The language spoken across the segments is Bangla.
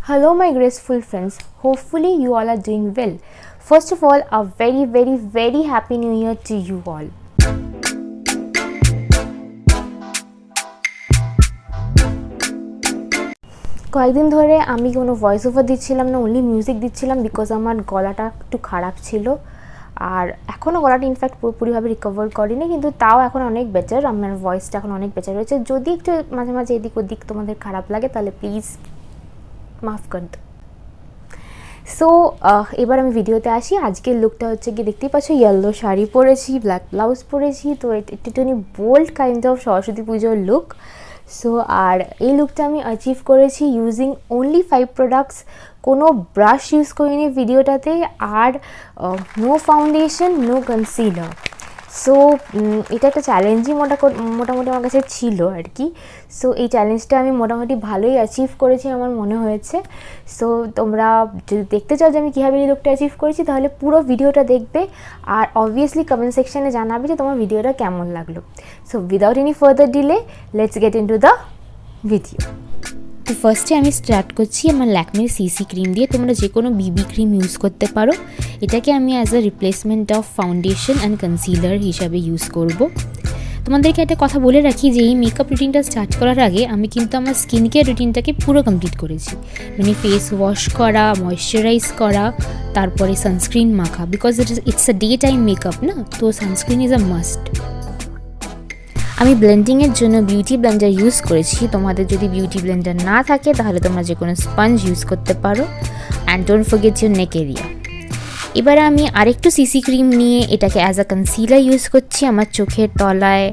Hello my graceful friends, hopefully you all are doing well. First of all, a very happy new year to you all. কয়েকদিন ধরে আমি কোনো ভয়েস ওভার দিচ্ছিলাম না, অনলি মিউজিক দিচ্ছিলাম বিকজ আমার গলাটা একটু খারাপ ছিল আর এখনও গলাটা ইনফ্যাক্ট পুরোপুরিভাবে রিকভার করিনি, কিন্তু তাও এখন অনেক বেটার, আমার ভয়েসটা এখন অনেক বেটার হয়েছে। যদি একটু মাঝে মাঝে এদিক ওদিক তোমাদের খারাপ লাগে তাহলে প্লিজ মাফ কর দো। সো এবার আমি ভিডিওতে আসি। আজকের লুকটা হচ্ছে কি দেখতেই পাচ্ছ, ইয়েলো শাড়ি পরেছি, ব্ল্যাক ব্লাউজ পরেছি, তো একটুখানি বোল্ড কাইন্ড অফ সরস্বতী পুজোর লুক। সো আর এই লুকটা আমি অ্যাচিভ করেছি ইউজিং অনলি 5 প্রোডাক্টস, কোনো ব্রাশ ইউজ করিনি ভিডিওটাতে, আর no foundation, no concealer. So এটা একটা চ্যালেঞ্জই মোটামুটি আমার কাছে ছিল আর কি। সো এই চ্যালেঞ্জটা আমি মোটামুটি ভালোই অ্যাচিভ করেছি আমার মনে হয়েছে। সো তোমরা যদি দেখতে চাও যে আমি কীভাবে এই লুকটা অ্যাচিভ করেছি তাহলে পুরো ভিডিওটা দেখবে, আর অবভিয়াসলি কমেন্ট সেকশানে জানাবে যে তোমার ভিডিওটা কেমন লাগলো। So without any further delay let's get into the video. তো ফার্স্টে আমি স্টার্ট করছি আমার ল্যাকমের সিসি ক্রিম দিয়ে। তোমরা যে কোনো বিবি ক্রিম ইউজ করতে পারো, এটাকে আমি as a replacement of foundation and concealer হিসাবে ইউজ করব। তোমাদেরকে একটা কথা বলে রাখি যে এই মেকআপ রুটিনটা স্টার্ট করার আগে আমি কিন্তু আমার স্কিন কেয়ার রুটিনটাকে পুরো কমপ্লিট করেছি, মানে ফেস ওয়াশ করা, ময়শ্চারাইজ করা, তারপরে সানস্ক্রিন মাখা, because it's a day time makeup না, তো সানস্ক্রিন ইজ আ মাস্ট। আমি ব্লেন্ডিংয়ের জন্য বিউটি ব্লেন্ডার ইউজ করেছি। তোমাদের যদি বিউটি ব্লেন্ডার না থাকে তাহলে তোমরা যে কোনো স্পঞ্জ ইউজ করতে পারো। And don't forget your neck area. এবারে আমি আরেকটু সিসি ক্রিম নিয়ে এটাকে অ্যাজ আ কনসিলার ইউজ করছি আমার চোখের তলায়।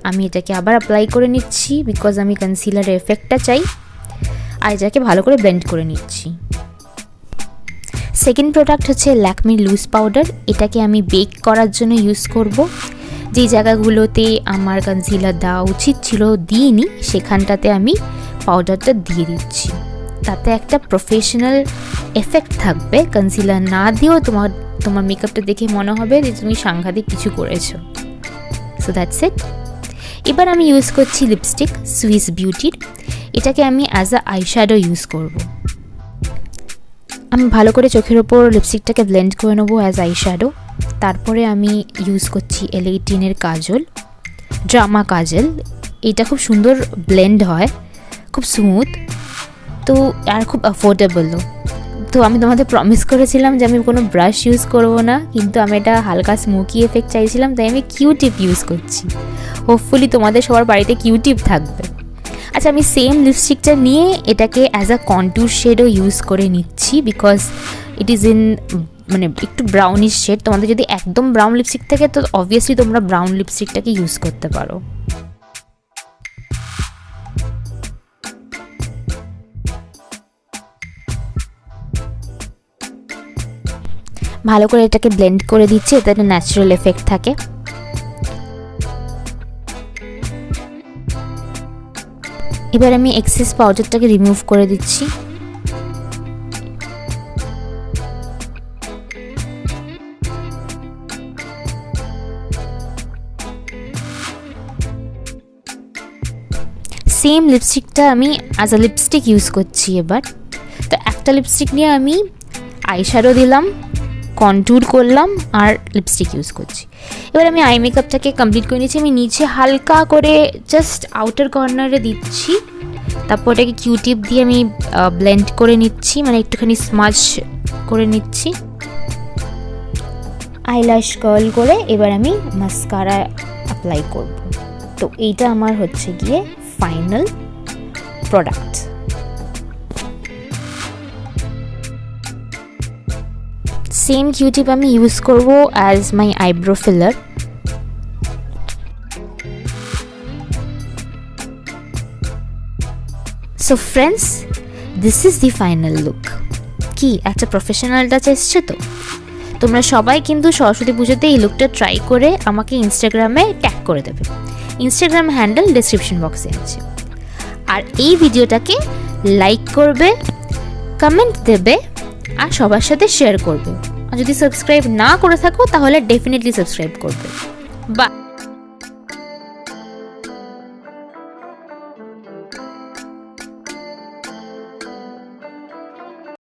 আমি এটাকে আবার অ্যাপ্লাই করে নিচ্ছি বিকজ আমি কনসিলারের এফেক্টটা চাই, আর এটাকে ভালো করে ব্লেন্ড করে নিচ্ছি। সেকেন্ড প্রোডাক্ট হচ্ছে ল্যাকমির লুজ পাউডার। এটাকে আমি বেক করার জন্য ইউজ করব। যেই জায়গাগুলোতে আমার কনসিলার দেওয়া উচিত ছিল দিইনি, সেখানটাতে আমি পাউডারটা দিয়ে দিচ্ছি। তাতে একটা প্রফেশনাল এফেক্ট থাকবে, কনসিলার না দিয়েও তোমার মেকআপটা দেখে মনে হবে যে তুমি সাংঘাতিক কিছু করেছো। So that's it. এবার আমি ইউজ করছি লিপস্টিক সুইস বিউটির। এটাকে আমি অ্যাজ আ আইশ্যাডো ইউজ করব। আমি ভালো করে চোখের ওপর লিপস্টিকটাকে ব্লেন্ড করে নেবো অ্যাজ আইশ্যাডো। তারপরে আমি ইউজ করছি L18-এর কাজল, ড্রামা কাজল। এটা খুব সুন্দর ব্লেন্ড হয়, খুব স্মুথ, তো আর খুব অ্যাফোর্ডেবলও। তো আমি তোমাদের প্রমিস করেছিলাম যে আমি কোনো ব্রাশ ইউজ করবো না, কিন্তু আমি এটা হালকা স্মোকি এফেক্ট চাইছিলাম, তাই আমি কিউটিপ ইউজ করছি। হোপফুলি তোমাদের সবার বাড়িতে কিউটিপ থাকবে। আচ্ছা, আমি সেম লিপস্টিকটা নিয়ে এটাকে অ্যাজ আ কন্ট্যুর শেডও ইউজ করে নিচ্ছি বিকজ ইট ইজ ইন মানে একটু ব্রাউনিশ শেড। তোমাদের যদি একদম ব্রাউন লিপস্টিক থাকে তো অবভিয়াসলি তোমরা ব্রাউন লিপস্টিকটাকে ইউজ করতে পারো। ভালো করে এটাকে ব্লেন্ড করে দিচ্ছি, এতে একটা ন্যাচারাল এফেক্ট থাকে। এবার আমি এক্সেস পাউডারটাকে রিমুভ করে দিচ্ছি। সেম লিপস্টিকটা আমি অ্যাজ আ লিপস্টিক ইউজ করছি এবার। তো একটা লিপস্টিক নিয়ে আমি আইশ্যাডো দিলাম, কন্ট্যুর করলাম, আর লিপস্টিক ইউজ করছি। এবার আমি আই মেকআপটাকে কমপ্লিট করে নিচ্ছি। আমি নিচে হালকা করে জাস্ট আউটার কর্নারে দিচ্ছি, তারপর ওটাকে কিউটিপ দিয়ে আমি ব্লেন্ড করে নিচ্ছি, মানে একটুখানি স্মাজ করে নিচ্ছি। আইল্যাশ কার্ল করে এবার আমি মাস্কারা অ্যাপ্লাই করব। তো এইটা আমার হচ্ছে গিয়ে ফাইনাল প্রোডাক্ট। সেম কিউটিপ আমি ইউজ করব as my eyebrow filler. So friends, this is the final look. কি একটা প্রফেশনাল টাচ এসছে তো? তোমরা সবাই কিন্তু সরস্বতী পুজোতে এই লুকটা ট্রাই করে আমাকে ইনস্টাগ্রামে ট্যাগ করে দেবে। ইনস্টাগ্রাম হ্যান্ডেল ডেসক্রিপশন বক্সে আছে। আর এই ভিডিওটাকে লাইক করবে, কমেন্ট দেবে, আর সবার সাথে শেয়ার করবে। আর যদি সাবস্ক্রাইব না করে থাকো তাহলে ডেফিনেটলি সাবস্ক্রাইব করবে। বাই।